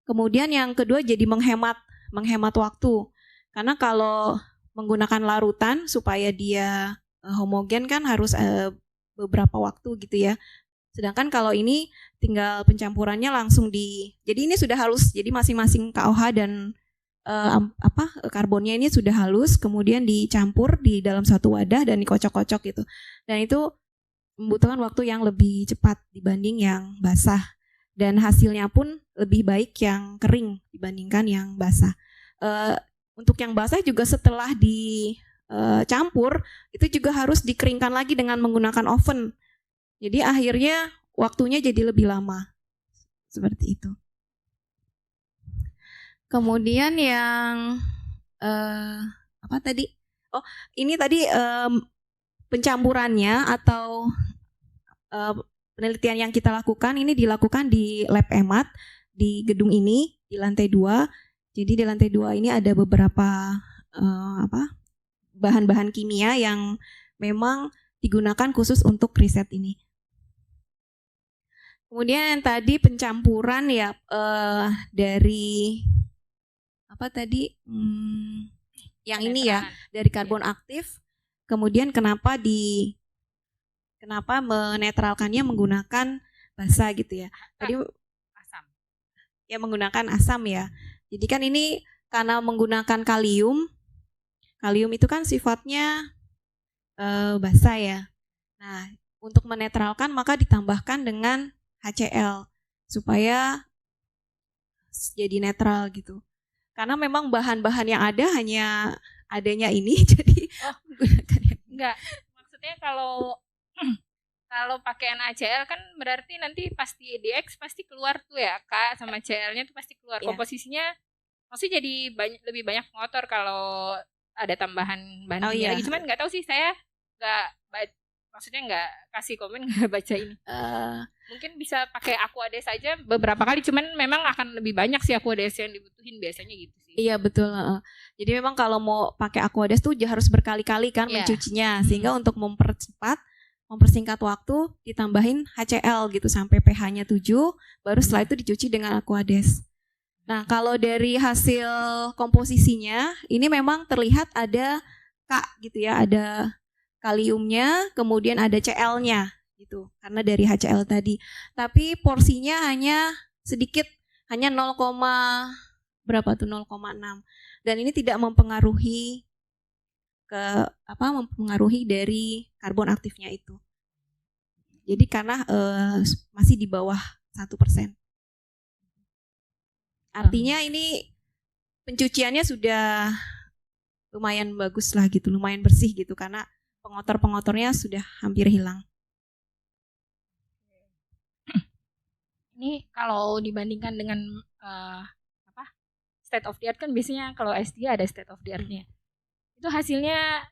Kemudian yang kedua jadi menghemat waktu. Karena kalau menggunakan larutan supaya dia homogen kan harus beberapa waktu gitu ya. Sedangkan kalau ini tinggal pencampurannya langsung jadi ini sudah halus. Jadi masing-masing KOH dan karbonnya ini sudah halus, kemudian dicampur di dalam satu wadah dan dikocok-kocok gitu. Dan itu membutuhkan waktu yang lebih cepat dibanding yang basah. Dan hasilnya pun lebih baik yang kering dibandingkan yang basah. Untuk yang basah juga setelah dicampur itu juga harus dikeringkan lagi dengan menggunakan oven. Jadi akhirnya waktunya jadi lebih lama. Seperti itu. Kemudian yang apa tadi? Oh, ini tadi pencampurannya atau penelitian yang kita lakukan ini dilakukan di lab EMAT di gedung ini di lantai 2. Jadi di lantai 2 ini ada beberapa bahan-bahan kimia yang memang digunakan khusus untuk riset ini. Kemudian yang tadi pencampuran ya dari apa tadi yang ini ya dari karbon aktif. Kemudian kenapa menetralkannya menggunakan basa gitu ya? Tadi asam. Ya menggunakan asam ya. Jadi kan ini karena menggunakan kalium. Kalium itu kan sifatnya basa ya. Nah, untuk menetralkan maka ditambahkan dengan HCl. supaya jadi netral gitu. Karena memang bahan-bahan yang ada hanya adanya ini, jadi menggunakan yang ini. Enggak, maksudnya kalau kalau pakai NaCl kan berarti nanti pasti EDX pasti keluar tuh ya K sama Cl-nya tuh pasti keluar. Iya. Komposisinya maksudnya jadi lebih banyak motor kalau ada tambahan bahan Oh, kimia iya. lagi. Cuman nggak tahu sih, saya maksudnya nggak kasih komen, nggak baca ini. Mungkin bisa pakai Aquades saja beberapa kali, cuman memang akan lebih banyak sih Aquades yang dibutuhin biasanya gitu sih. Iya betul. Jadi memang kalau mau pakai Aquades tuh harus berkali-kali kan Iya. mencucinya, sehingga untuk mempersingkat waktu ditambahin HCl gitu sampai pH-nya 7, baru setelah itu dicuci dengan Aquades. Nah kalau dari hasil komposisinya ini memang terlihat ada K gitu ya, ada kaliumnya, kemudian ada Cl-nya gitu, karena dari HCl tadi. Tapi porsinya hanya sedikit, hanya 0, berapa tuh 0,6. Dan ini tidak mempengaruhi mempengaruhi dari karbon aktifnya itu. Jadi karena masih di bawah 1%. Artinya ini pencuciannya sudah lumayan bagus lah gitu, lumayan bersih gitu, karena pengotor-pengotornya sudah hampir hilang. Ini kalau dibandingkan dengan state of the art kan biasanya kalau S3 ada state of the art-nya. Itu hasilnya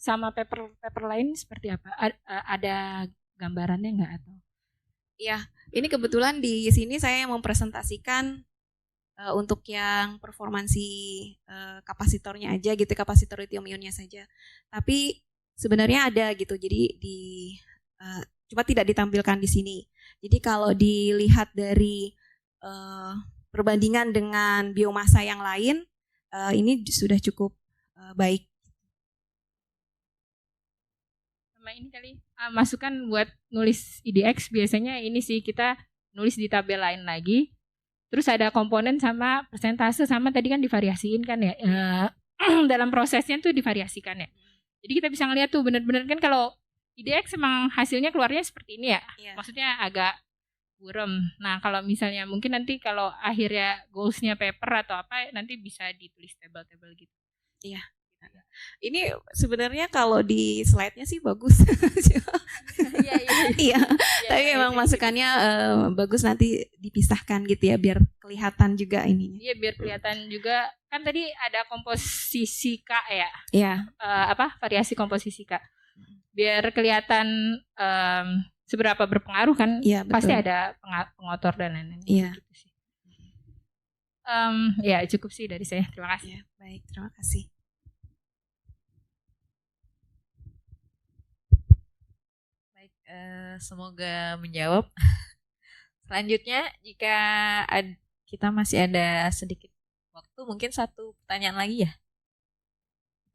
sama paper lain seperti apa? Ada gambarannya nggak atau? Ya, ini kebetulan di sini saya mempresentasikan untuk yang performansi kapasitornya aja gitu, kapasitor lithium ionnya saja. Tapi sebenarnya ada gitu, jadi cuma tidak ditampilkan di sini. Jadi kalau dilihat dari perbandingan dengan biomasa yang lain, ini sudah cukup baik. Sama ini kali masukan buat nulis IDX biasanya ini sih, kita nulis di tabel lain lagi. Terus ada komponen sama persentase, sama tadi kan divariasiin kan ya. Dalam prosesnya tuh divariasikan ya. Jadi kita bisa ngeliat tuh benar-benar kan kalau IDX emang hasilnya keluarnya seperti ini ya. Iya. Maksudnya agak buram. Nah kalau misalnya mungkin nanti kalau akhirnya goalsnya paper atau apa, nanti bisa ditulis tabel-tabel gitu. Iya. Ini sebenarnya kalau di slide-nya sih bagus. Iya. Tapi memang masukannya bagus, nanti dipisahkan gitu ya, biar kelihatan juga ininya. Iya, biar kelihatan juga. Kan tadi ada komposisi K ya. Iya. Variasi komposisi K. Biar kelihatan seberapa berpengaruh kan. Iya, betul. Pasti ada pengotor dan lain-lain. Iya. Gitu sih. Ya cukup sih dari saya. Terima kasih. Ya, baik, terima kasih. Semoga menjawab. Selanjutnya, jika kita masih ada sedikit waktu, mungkin satu pertanyaan lagi ya.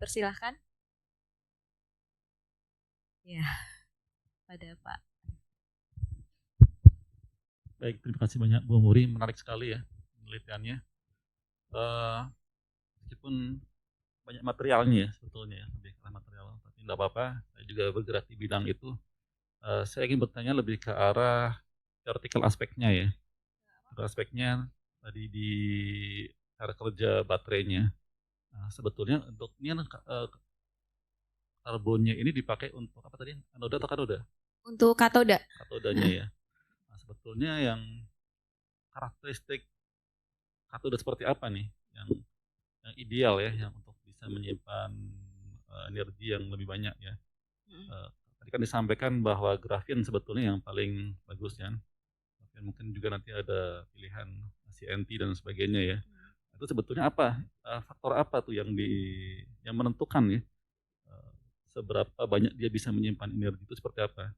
Persilahkan. Ya, pada Pak. Baik, terima kasih banyak Bu Muri, menarik sekali ya penelitiannya. Meskipun banyak materialnya ya sebetulnya ya, lebih ke material, tapi tidak apa-apa. Saya juga bergerak di bidang itu. Saya ingin bertanya lebih ke arah vertical aspeknya ya. Aspeknya tadi di cara kerja baterainya. Nah, sebetulnya untuk ini karbonnya ini dipakai untuk apa tadi? Anoda atau katoda? Untuk katoda. Katodanya ya. Nah, sebetulnya yang karakteristik katoda seperti apa nih yang ideal ya, yang untuk bisa menyimpan energi yang lebih banyak ya. Tadi kan disampaikan bahwa grafin sebetulnya yang paling bagus ya. Grafin mungkin juga nanti ada pilihan CNT dan sebagainya ya. Itu sebetulnya apa faktor apa tuh yang menentukan ya seberapa banyak dia bisa menyimpan energi itu seperti apa?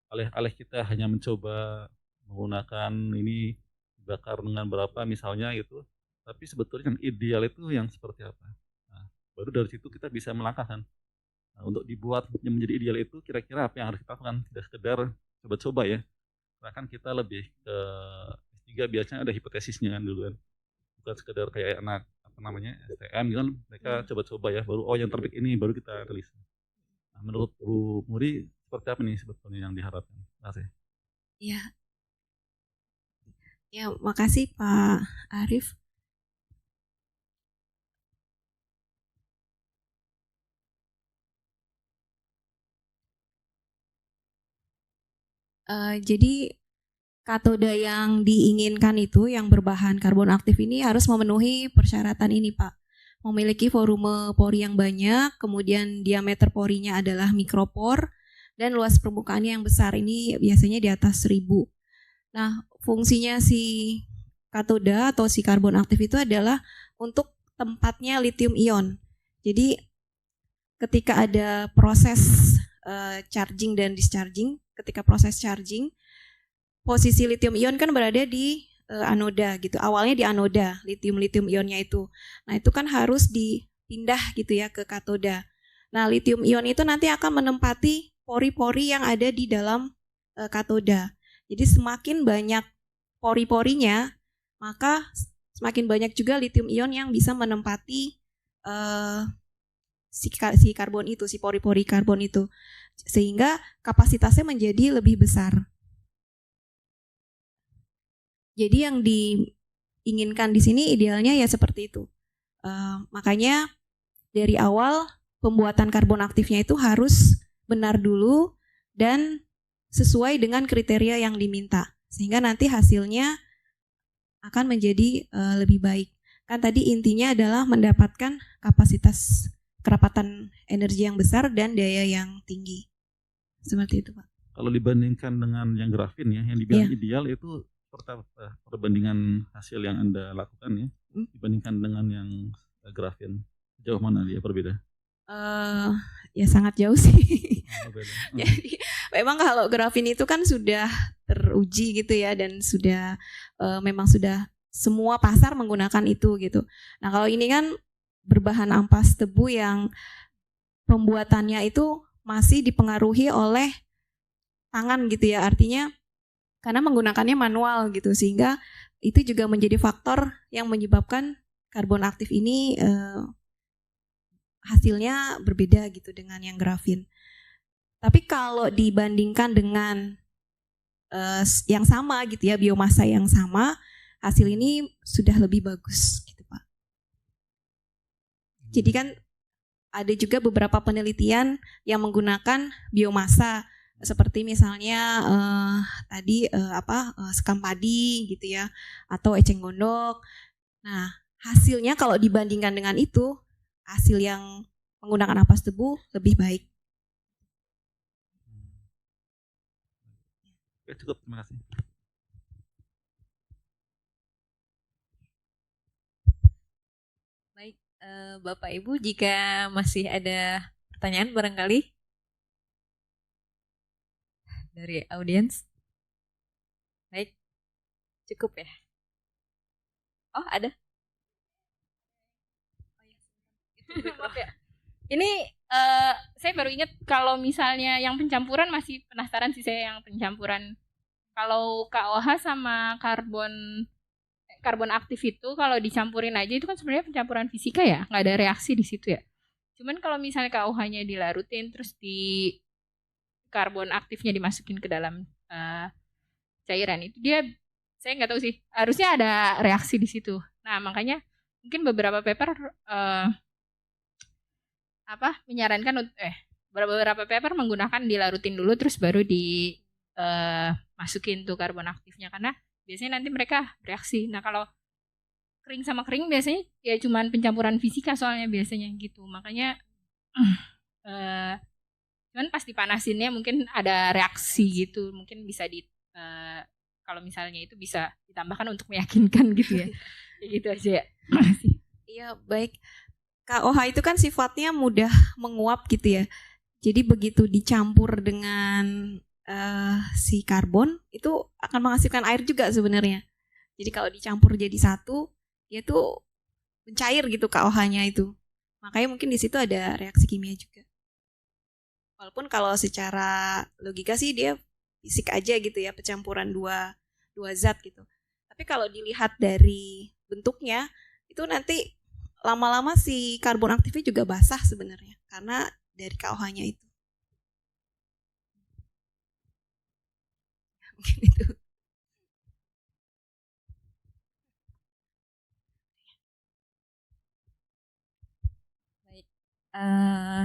Alih-alih kita hanya mencoba menggunakan ini bakar dengan berapa misalnya gitu, tapi sebetulnya yang ideal itu yang seperti apa? Nah, baru dari situ kita bisa melangkah kan. Nah, untuk dibuat yang menjadi ideal itu kira-kira apa yang harus kita lakukan? Tidak sekedar coba-coba ya. Karena kan kita lebih ke S3 biasanya ada hipotesisnya kan dulu kan. Bukan sekedar kayak anak STM gitu kan, mereka coba-coba ya, baru yang terbaik ini baru kita rilis. Nah, menurut Bu Muri seperti apa nih sebetulnya yang diharapkan? Terima kasih. Iya. Ya, makasih Pak Arif. Jadi katoda yang diinginkan itu yang berbahan karbon aktif ini harus memenuhi persyaratan ini Pak. Memiliki volume pori yang banyak, kemudian diameter porinya adalah mikropor, dan luas permukaannya yang besar, ini biasanya di atas 1000. Nah, fungsinya si katoda atau si karbon aktif itu adalah untuk tempatnya lithium ion. Jadi ketika ada proses charging dan discharging, ketika proses charging, posisi lithium ion kan berada di anoda gitu. Awalnya di anoda, lithium ionnya itu. Nah, itu kan harus dipindah gitu ya ke katoda. Nah, lithium ion itu nanti akan menempati pori-pori yang ada di dalam katoda. Jadi semakin banyak pori-porinya, maka semakin banyak juga lithium ion yang bisa menempati si karbon itu, si pori-pori karbon itu. Sehingga kapasitasnya menjadi lebih besar. Jadi yang diinginkan di sini idealnya ya seperti itu. Makanya dari awal pembuatan karbon aktifnya itu harus benar dulu dan sesuai dengan kriteria yang diminta. Sehingga nanti hasilnya akan menjadi lebih baik. Kan tadi intinya adalah mendapatkan kapasitas kerapatan energi yang besar dan daya yang tinggi. Seperti itu Pak. Kalau dibandingkan dengan yang grafin ya, yang dibilang ideal itu perbandingan hasil yang Anda lakukan ya, dibandingkan dengan yang grafin, jauh mana dia berbeda? Ya sangat jauh sih. Jadi memang kalau grafin itu kan sudah teruji gitu ya, dan sudah memang sudah semua pasar menggunakan itu gitu. Nah, kalau ini kan berbahan ampas tebu yang pembuatannya itu masih dipengaruhi oleh tangan gitu ya, artinya karena menggunakannya manual gitu, sehingga itu juga menjadi faktor yang menyebabkan karbon aktif ini hasilnya berbeda gitu dengan yang grafin. Tapi kalau dibandingkan dengan yang sama gitu ya, biomasa yang sama, hasil ini sudah lebih bagus gitu Pak. Jadi kan ada juga beberapa penelitian yang menggunakan biomasa, seperti misalnya tadi sekam padi gitu ya, atau eceng gondok. Nah, hasilnya kalau dibandingkan dengan itu, hasil yang menggunakan ampas tebu lebih baik. Oke, cukup, terima kasih. Baik, Bapak Ibu, jika masih ada pertanyaan barangkali dari audiens. Baik, cukup ya. Oh, ada. Maaf ya. Ini saya baru ingat kalau misalnya yang pencampuran, masih penasaran sih saya yang pencampuran. Kalau KOH sama karbon aktif itu kalau dicampurin aja itu kan sebenarnya pencampuran fisika ya, nggak ada reaksi di situ ya. Cuman kalau misalnya KOH-nya dilarutin terus di karbon aktifnya dimasukin ke dalam cairan itu, dia saya nggak tahu sih, harusnya ada reaksi di situ. Nah, makanya mungkin beberapa paper menyarankan beberapa paper menggunakan dilarutin dulu terus baru masukin tuh karbon aktifnya, karena biasanya nanti mereka bereaksi. Nah, kalau kering sama kering biasanya ya cuman pencampuran fisika soalnya biasanya gitu. Makanya cuman pas dipanasinnya mungkin ada reaksi gitu. Mungkin bisa kalau misalnya itu bisa ditambahkan untuk meyakinkan gitu ya. Ya gitu aja ya. Iya, baik. KOH itu kan sifatnya mudah menguap gitu ya. Jadi begitu dicampur dengan si karbon itu akan menghasilkan air juga sebenarnya. Jadi kalau dicampur jadi satu, dia tuh mencair gitu KOH-nya itu. Makanya mungkin di situ ada reaksi kimia juga. Walaupun kalau secara logika sih dia fisik aja gitu ya, pencampuran dua zat gitu. Tapi kalau dilihat dari bentuknya, itu nanti lama-lama si karbon aktifnya juga basah sebenarnya, karena dari KOH-nya itu. Mungkin itu. Eh,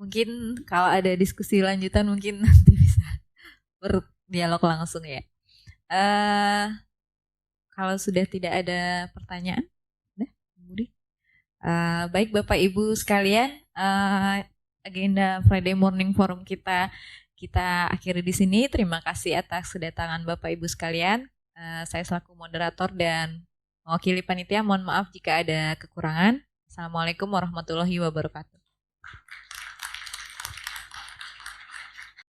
Mungkin kalau ada diskusi lanjutan mungkin nanti bisa berdialog langsung ya. Eh, Kalau sudah tidak ada pertanyaan, udah, Budi. Baik Bapak Ibu sekalian, agenda Friday Morning Forum kita akhiri di sini. Terima kasih atas kedatangan Bapak Ibu sekalian. Saya selaku moderator dan mewakili panitia, mohon maaf jika ada kekurangan. Assalamualaikum warahmatullahi wabarakatuh.